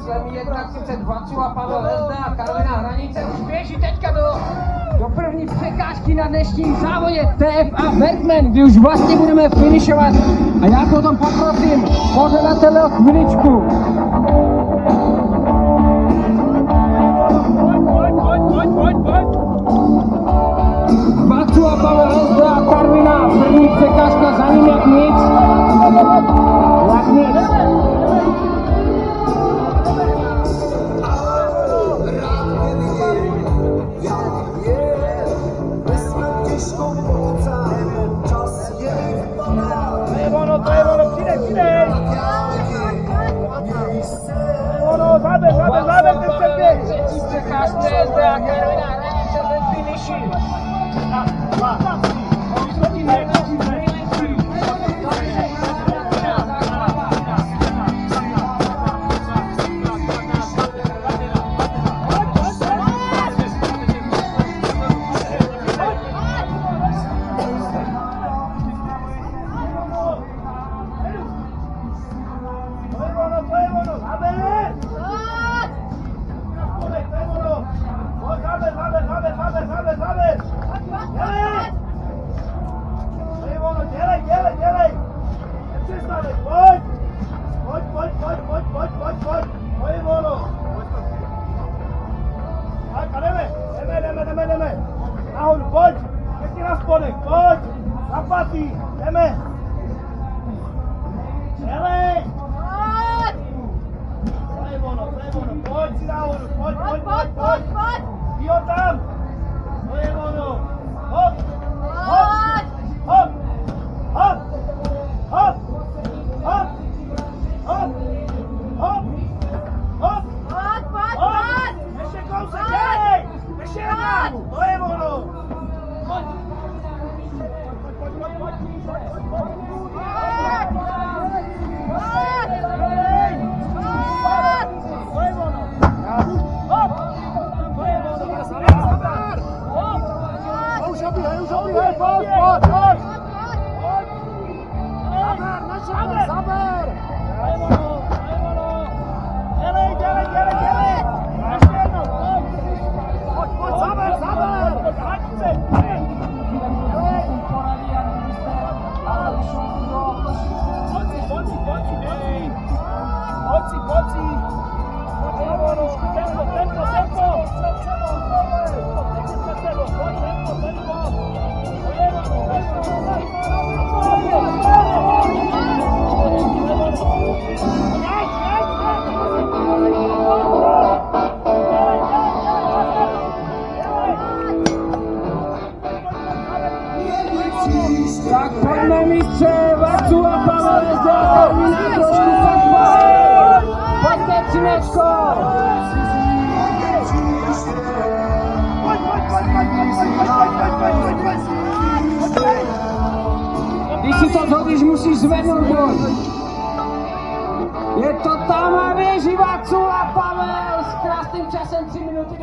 číslem 1.30 Vacula Pavel Hezda a Karolina Hranice už běží teďka do první překážky na dnešním závodě TF a Bergman, kdy už vlastně budeme finišovat. A já potom poprosím pořadatele o chviličku. Vacula Pavel Hezda a Karolina, první překážka za ním jak nic. Jak nic. To je ono, přidej! Záber, ten předběh! Třetí překážce je zde a Karolina Hranice ve finiši. Jdeme. Nahoru, pojď. Pěkně na spodek, pojď. Zapatý, jdeme. Dělej. To je ono. Pojď si nahoru, pojď. Jdi ho tam. To je ono. Hop. Ještě kousek, dělej. Ještě jedna. To je ono. Pojď. Zaber! Dělej! Ještě jednou! Pojď, zaber! Pojď si! Tempo! Tak pojďme mistře, Vacula Pavel Hezda, Karolina trošku pak pojďte Třinečko! Když si to zhodíš, musíš zvednout bod. Je to tam a běží Vacula Pavel s krásným časem 3 minuty.